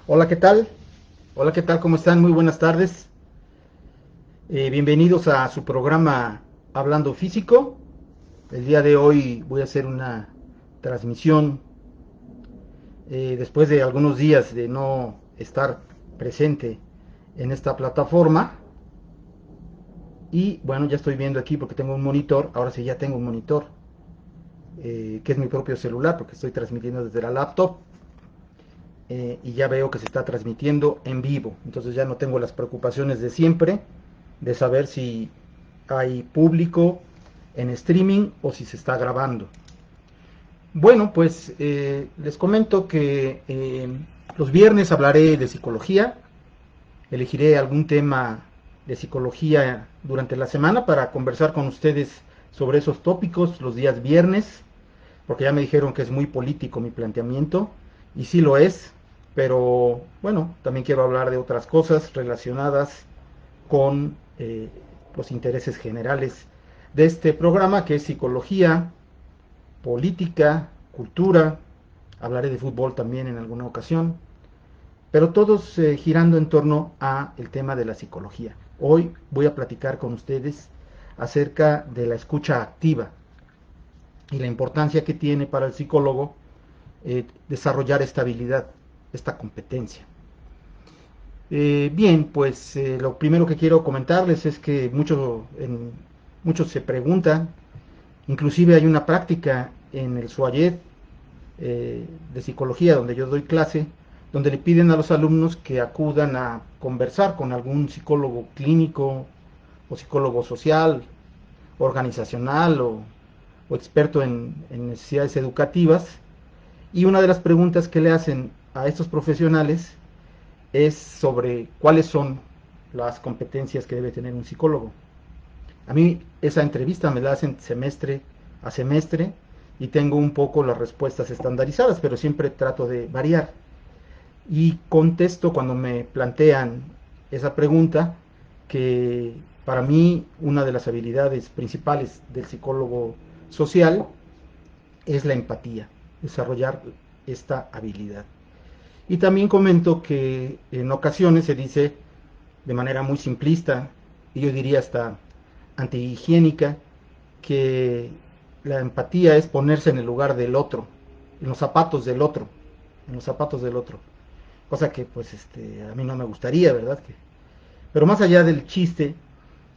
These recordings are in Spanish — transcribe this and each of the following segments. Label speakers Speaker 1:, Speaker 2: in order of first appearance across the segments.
Speaker 1: Hola, ¿qué tal? Hola, ¿qué tal? ¿Cómo están? Muy buenas tardes. Bienvenidos a su programa Hablando Físico. El día de hoy voy a hacer una transmisión después de algunos días de no estar presente en esta plataforma. Y bueno, ya estoy viendo aquí porque tengo un monitor. Ahora sí ya tengo un monitor, que es mi propio celular porque estoy transmitiendo desde la laptop. Y ya veo que se está transmitiendo en vivo. Entonces ya no tengo las preocupaciones de siempre de saber si hay público en streaming o si se está grabando. Bueno, pues les comento que los viernes hablaré de psicología, elegiré algún tema de psicología durante la semana para conversar con ustedes sobre esos tópicos los días viernes, porque ya me dijeron que es muy político mi planteamiento, y sí lo es, pero bueno, también quiero hablar de otras cosas relacionadas con los intereses generales de este programa, que es psicología, política, cultura, hablaré de fútbol también en alguna ocasión, pero todos girando en torno a el tema de la psicología. Hoy voy a platicar con ustedes acerca de la escucha activa y la importancia que tiene para el psicólogo desarrollar esta habilidad, esta competencia. Bien, pues lo primero que quiero comentarles es que muchos se preguntan, inclusive hay una práctica en el SUAYED de psicología donde yo doy clase, donde le piden a los alumnos que acudan a conversar con algún psicólogo clínico o psicólogo social, organizacional o experto en necesidades educativas. Y una de las preguntas que le hacen a estos profesionales es sobre cuáles son las competencias que debe tener un psicólogo. A mí esa entrevista me la hacen semestre a semestre y tengo un poco las respuestas estandarizadas, pero siempre trato de variar. Y contesto cuando me plantean esa pregunta que para mí una de las habilidades principales del psicólogo social es la empatía, desarrollar esta habilidad. Y también comento que en ocasiones se dice de manera muy simplista, y yo diría hasta antihigiénica, que la empatía es ponerse en el lugar del otro, en los zapatos del otro, en los zapatos del otro. Cosa que pues a mí no me gustaría, ¿verdad? Pero más allá del chiste,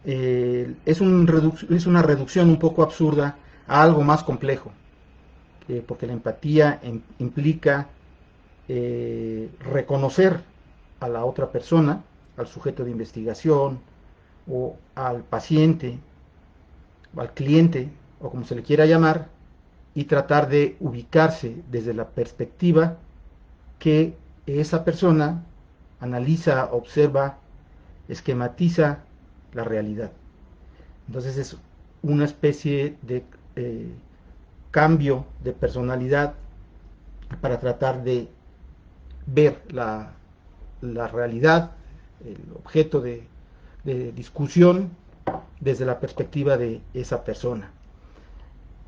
Speaker 1: es una reducción un poco absurda a algo más complejo, porque la empatía implica reconocer a la otra persona, al sujeto de investigación o al paciente o al cliente o como se le quiera llamar, y tratar de ubicarse desde la perspectiva que esa persona analiza, observa, esquematiza la realidad. Entonces es una especie de cambio de personalidad para tratar de ver la realidad, el objeto de discusión desde la perspectiva de esa persona.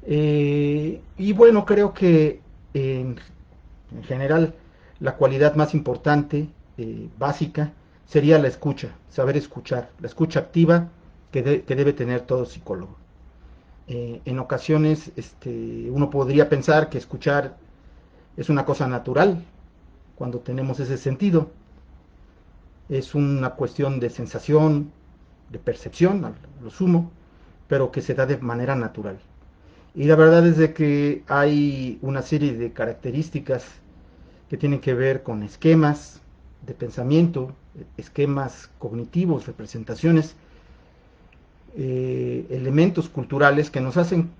Speaker 1: Y bueno, creo que en general la cualidad más importante, básica, sería la escucha, saber escuchar, la escucha activa que debe tener todo psicólogo. En ocasiones uno podría pensar que escuchar es una cosa natural cuando tenemos ese sentido, es una cuestión de sensación, de percepción, a lo sumo, pero que se da de manera natural. Y la verdad es de que hay una serie de características que tienen que ver con esquemas de pensamiento, esquemas cognitivos, representaciones, elementos culturales que nos hacen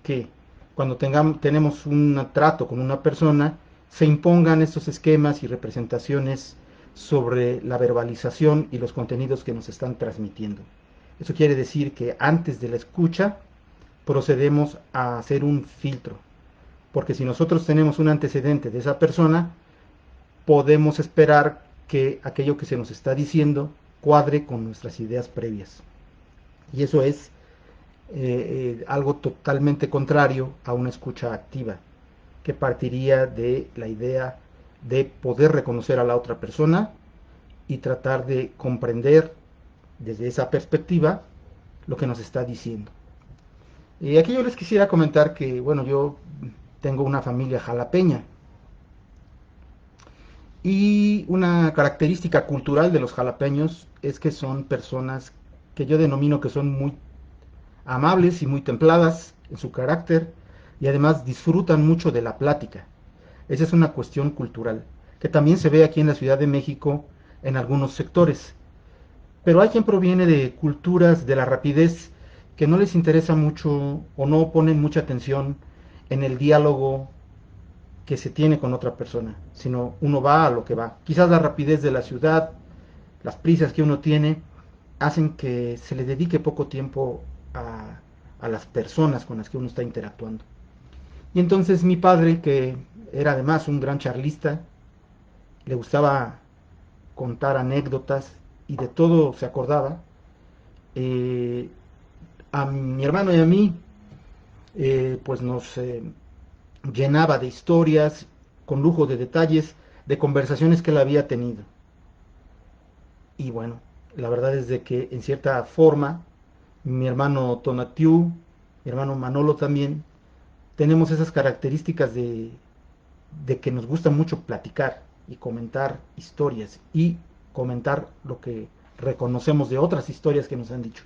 Speaker 1: que cuando tenemos un trato con una persona, se impongan estos esquemas y representaciones sobre la verbalización y los contenidos que nos están transmitiendo. Eso quiere decir que antes de la escucha procedemos a hacer un filtro, porque si nosotros tenemos un antecedente de esa persona, podemos esperar que aquello que se nos está diciendo cuadre con nuestras ideas previas. Y eso es algo totalmente contrario a una escucha activa, que partiría de la idea de poder reconocer a la otra persona y tratar de comprender desde esa perspectiva lo que nos está diciendo. Y aquí yo les quisiera comentar que, bueno, yo tengo una familia jalapeña y una característica cultural de los jalapeños es que son personas que yo denomino que son muy amables y muy templadas en su carácter y además disfrutan mucho de la plática. Esa es una cuestión cultural que también se ve aquí en la Ciudad de México en algunos sectores. Pero hay quien proviene de culturas de la rapidez que no les interesa mucho o no ponen mucha atención en el diálogo que se tiene con otra persona, sino uno va a lo que va. Quizás la rapidez de la ciudad, las prisas que uno tiene, hacen que se le dedique poco tiempo a las personas con las que uno está interactuando. Y entonces mi padre, que era además un gran charlista, le gustaba contar anécdotas y de todo se acordaba, eh, a mi hermano y a mí, pues nos llenaba de historias, con lujo de detalles, de conversaciones que él había tenido. Y bueno, la verdad es de que en cierta forma, mi hermano Tonatiu, mi hermano Manolo también, tenemos esas características de que nos gusta mucho platicar y comentar historias y comentar lo que reconocemos de otras historias que nos han dicho.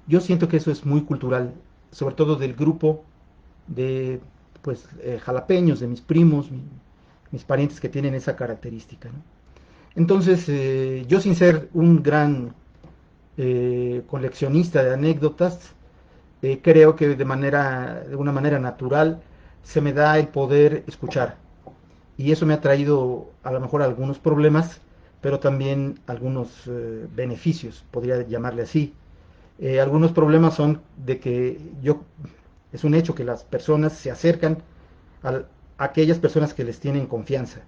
Speaker 1: Yo siento que eso es muy cultural, sobre todo del grupo de pues jalapeños, de mis primos, mis parientes que tienen esa característica, ¿no? Entonces, yo sin ser un gran coleccionista de anécdotas, creo que de una manera natural se me da el poder escuchar. Y eso me ha traído a lo mejor algunos problemas, pero también algunos beneficios, podría llamarle así. Algunos problemas son de que es un hecho que las personas se acercan a aquellas personas que les tienen confianza.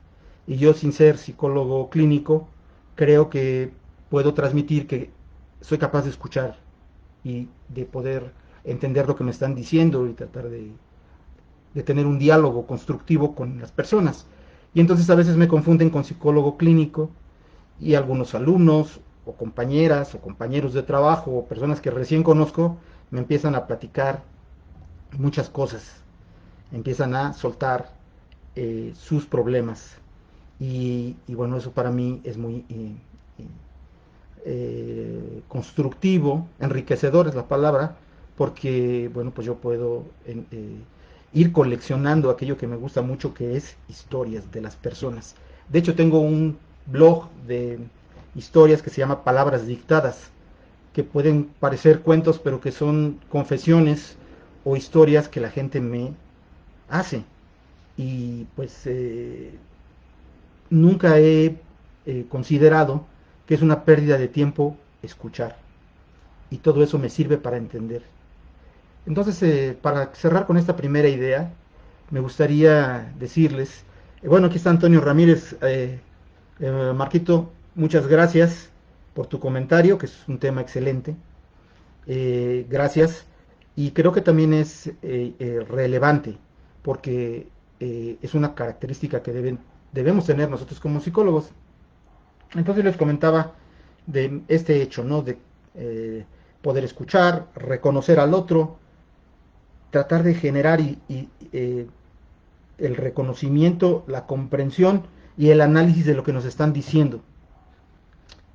Speaker 1: Y yo, sin ser psicólogo clínico, creo que puedo transmitir que soy capaz de escuchar y de poder entender lo que me están diciendo y tratar de tener un diálogo constructivo con las personas. Y entonces a veces me confunden con psicólogo clínico y algunos alumnos o compañeras o compañeros de trabajo o personas que recién conozco me empiezan a platicar muchas cosas, empiezan a soltar sus problemas y bueno, eso para mí es muy constructivo, enriquecedor es la palabra, porque bueno, pues yo puedo ir coleccionando aquello que me gusta mucho, que es historias de las personas. De hecho, tengo un blog de historias que se llama Palabras Dictadas, que pueden parecer cuentos, pero que son confesiones o historias que la gente me hace. Y pues nunca he considerado que es una pérdida de tiempo escuchar. Y todo eso me sirve para entender. Entonces, para cerrar con esta primera idea, me gustaría decirles, bueno, aquí está Antonio Ramírez, Marquito, muchas gracias por tu comentario, que es un tema excelente. Gracias. Y creo que también es relevante, porque es una característica que debemos tener nosotros como psicólogos. Entonces les comentaba de este hecho, ¿no? De poder escuchar, reconocer al otro, tratar de generar el reconocimiento, la comprensión y el análisis de lo que nos están diciendo.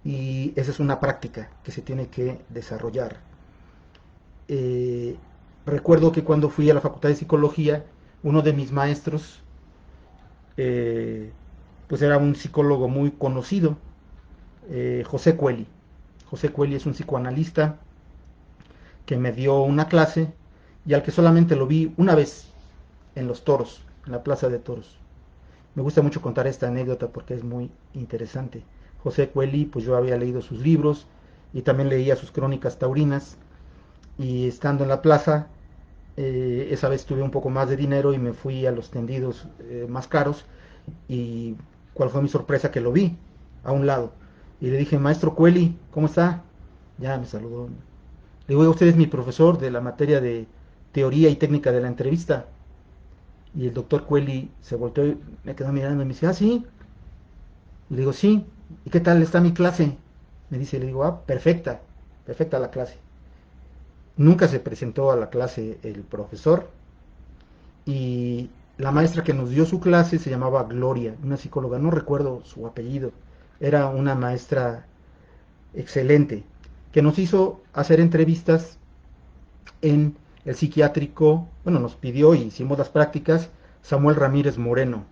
Speaker 1: Y esa es una práctica que se tiene que desarrollar. Eh, Recuerdo que cuando fui a la Facultad de Psicología, uno de mis maestros, eh, pues era un psicólogo muy conocido, José Coeli. José Coeli es un psicoanalista que me dio una clase y al que solamente lo vi una vez en Los Toros, en la Plaza de Toros. Me gusta mucho contar esta anécdota porque es muy interesante. José Coeli, pues yo había leído sus libros y también leía sus crónicas taurinas, y estando en la plaza, esa vez tuve un poco más de dinero y me fui a los tendidos más caros, y cuál fue mi sorpresa que lo vi a un lado y le dije: maestro Coeli, ¿cómo está? Ya me saludó. Le digo: usted es mi profesor de la materia de teoría y técnica de la entrevista. Y el doctor Coeli se volteó y me quedó mirando y me dice: ah, sí, Le digo, sí, ¿y qué tal está mi clase? Me dice, le digo, perfecta, perfecta la clase. Nunca se presentó a la clase el profesor y la maestra que nos dio su clase se llamaba Gloria, una psicóloga, no recuerdo su apellido, era una maestra excelente, que nos hizo hacer entrevistas en el psiquiátrico, bueno, nos pidió y hicimos las prácticas, Samuel Ramírez Moreno.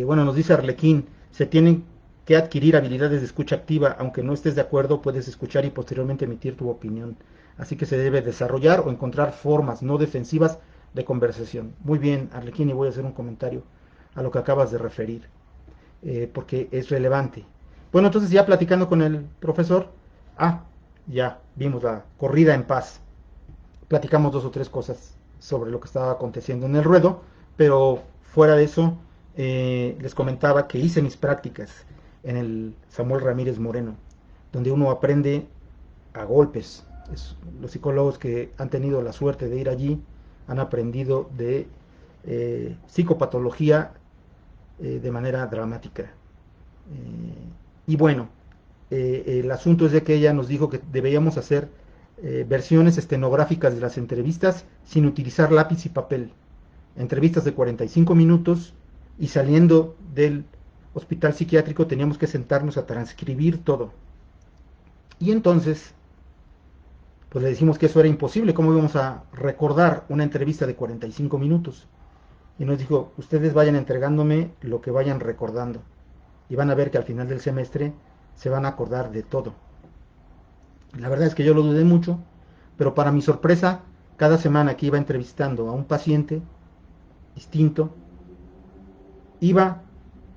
Speaker 1: Bueno, nos dice Arlequín, se tienen que adquirir habilidades de escucha activa, aunque no estés de acuerdo, puedes escuchar y posteriormente emitir tu opinión. Así que se debe desarrollar o encontrar formas no defensivas de conversación. Muy bien, Arlequín, y voy a hacer un comentario a lo que acabas de referir, porque es relevante. Bueno, entonces ya platicando con el profesor, ya vimos la corrida en paz. Platicamos dos o tres cosas sobre lo que estaba aconteciendo en el ruedo, pero fuera de eso, les comentaba que hice mis prácticas en el Samuel Ramírez Moreno, donde uno aprende a golpes. Los psicólogos que han tenido la suerte de ir allí han aprendido de psicopatología de manera dramática. Y bueno, el asunto es de que ella nos dijo que debíamos hacer versiones estenográficas de las entrevistas sin utilizar lápiz y papel. Entrevistas de 45 minutos y saliendo del hospital psiquiátrico teníamos que sentarnos a transcribir todo. Y entonces, pues le dijimos que eso era imposible, ¿cómo íbamos a recordar una entrevista de 45 minutos? Y nos dijo, ustedes vayan entregándome lo que vayan recordando. Y van a ver que al final del semestre se van a acordar de todo. La verdad es que yo lo dudé mucho, pero para mi sorpresa, cada semana que iba entrevistando a un paciente distinto, iba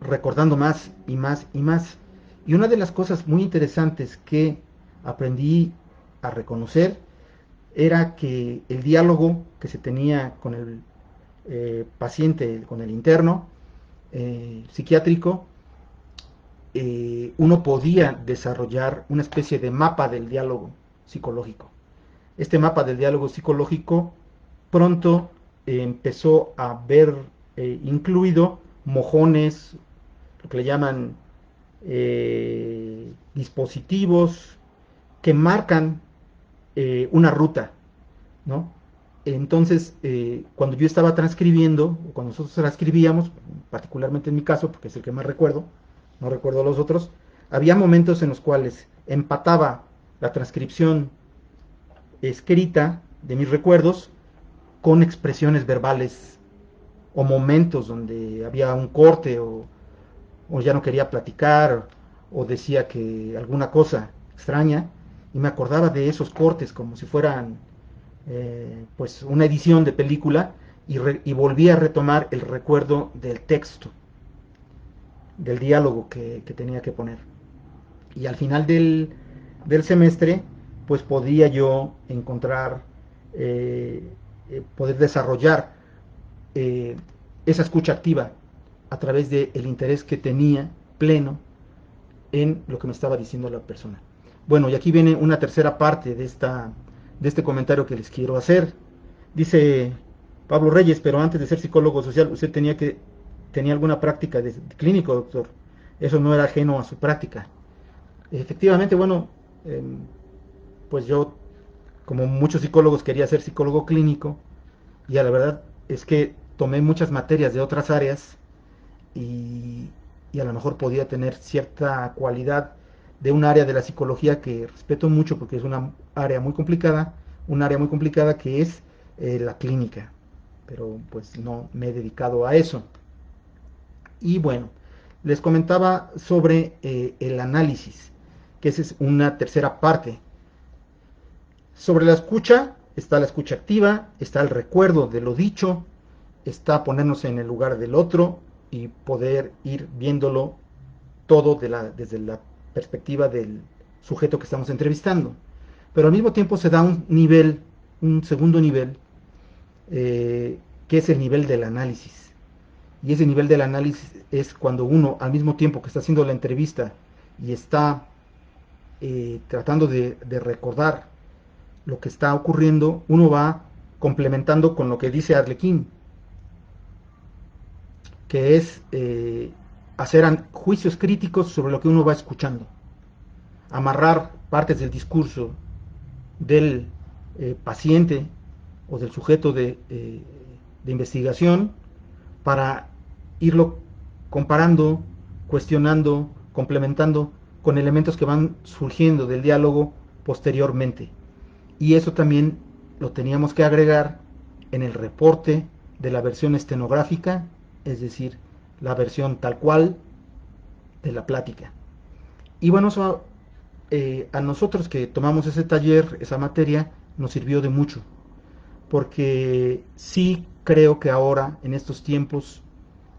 Speaker 1: recordando más y más y más. Y una de las cosas muy interesantes que aprendí a reconocer era que el diálogo que se tenía con el paciente, con el interno psiquiátrico, uno podía desarrollar una especie de mapa del diálogo psicológico. Este mapa del diálogo psicológico pronto empezó a ver incluido mojones, lo que le llaman dispositivos que marcan una ruta, ¿no? Entonces, cuando yo estaba transcribiendo, cuando nosotros transcribíamos, particularmente en mi caso, porque es el que más recuerdo, no recuerdo los otros, había momentos en los cuales empataba la transcripción escrita de mis recuerdos con expresiones verbales o momentos donde había un corte o ya no quería platicar o decía que alguna cosa extraña y me acordaba de esos cortes como si fueran pues una edición de película y volví a retomar el recuerdo del texto, del diálogo que tenía que poner. Y al final del semestre, pues podía yo encontrar, poder desarrollar eh, esa escucha activa a través del interés que tenía pleno en lo que me estaba diciendo la persona. Bueno, y aquí viene una tercera parte de este comentario que les quiero hacer. Dice Pablo Reyes, pero antes de ser psicólogo social, usted tenía alguna práctica de clínico, doctor. Eso no era ajeno a su práctica. Efectivamente, bueno, pues yo, como muchos psicólogos, quería ser psicólogo clínico y a la verdad es que tomé muchas materias de otras áreas y, y a lo mejor podía tener cierta cualidad de un área de la psicología que respeto mucho porque es una área muy complicada, un área muy complicada que es la clínica, pero pues no me he dedicado a eso. Y bueno, les comentaba sobre el análisis, que esa es una tercera parte. Sobre la escucha, está la escucha activa, está el recuerdo de lo dicho, está ponernos en el lugar del otro y poder ir viéndolo todo desde la perspectiva del sujeto que estamos entrevistando. Pero al mismo tiempo se da un nivel, un segundo nivel, que es el nivel del análisis. Y ese nivel del análisis es cuando uno, al mismo tiempo que está haciendo la entrevista y está tratando de recordar lo que está ocurriendo, uno va complementando con lo que dice Arlequín, que es hacer juicios críticos sobre lo que uno va escuchando, amarrar partes del discurso del paciente o del sujeto de investigación para irlo comparando, cuestionando, complementando con elementos que van surgiendo del diálogo posteriormente. Y eso también lo teníamos que agregar en el reporte de la versión estenográfica, es decir, la versión tal cual de la plática. Y bueno, eso a nosotros que tomamos ese taller, esa materia, nos sirvió de mucho, porque sí creo que ahora, en estos tiempos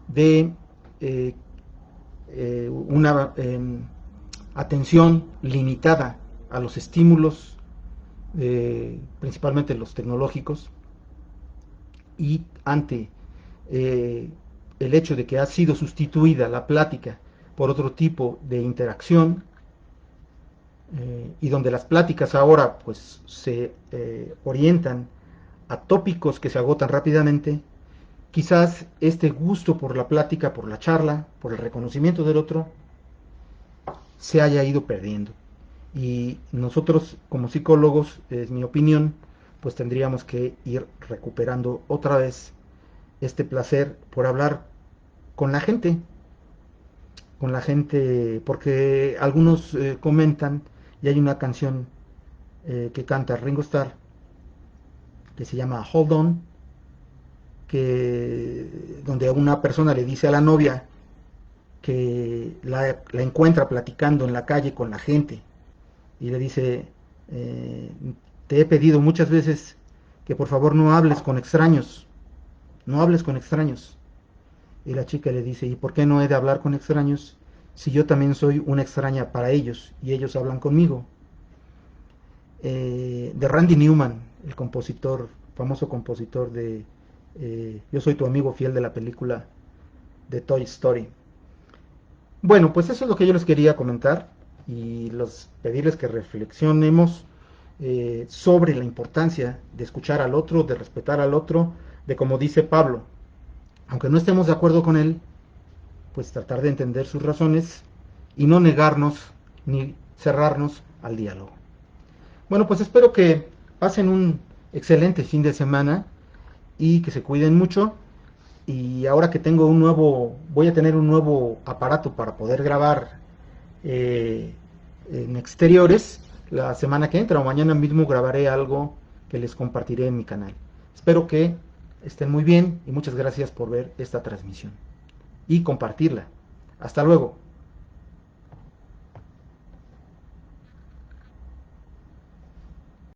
Speaker 1: de eh, una atención limitada a los estímulos, principalmente los tecnológicos, y ante el hecho de que ha sido sustituida la plática por otro tipo de interacción, y donde las pláticas ahora pues se orientan a tópicos que se agotan rápidamente, quizás este gusto por la plática, por la charla, por el reconocimiento del otro, se haya ido perdiendo. Y nosotros como psicólogos, es mi opinión, pues tendríamos que ir recuperando otra vez este placer por hablar con la gente, porque algunos comentan, y hay una canción que canta Ringo Starr, que se llama Hold On, que donde una persona le dice a la novia que la encuentra platicando en la calle con la gente, y le dice, eh, te he pedido muchas veces que por favor no hables con extraños, no hables con extraños. Y la chica le dice, ¿y por qué no he de hablar con extraños si yo también soy una extraña para ellos y ellos hablan conmigo? De Randy Newman, el compositor, famoso compositor de Yo soy tu amigo fiel, de la película de Toy Story. Bueno, pues eso es lo que yo les quería comentar y pedirles que reflexionemos sobre la importancia de escuchar al otro, de respetar al otro, de como dice Pablo, aunque no estemos de acuerdo con él, pues tratar de entender sus razones y no negarnos ni cerrarnos al diálogo. Bueno, pues espero que pasen un excelente fin de semana y que se cuiden mucho. Y ahora que voy a tener un nuevo aparato para poder grabar en exteriores, la semana que entra o mañana mismo grabaré algo que les compartiré en mi canal. Espero que estén muy bien y muchas gracias por ver esta transmisión y compartirla. Hasta luego.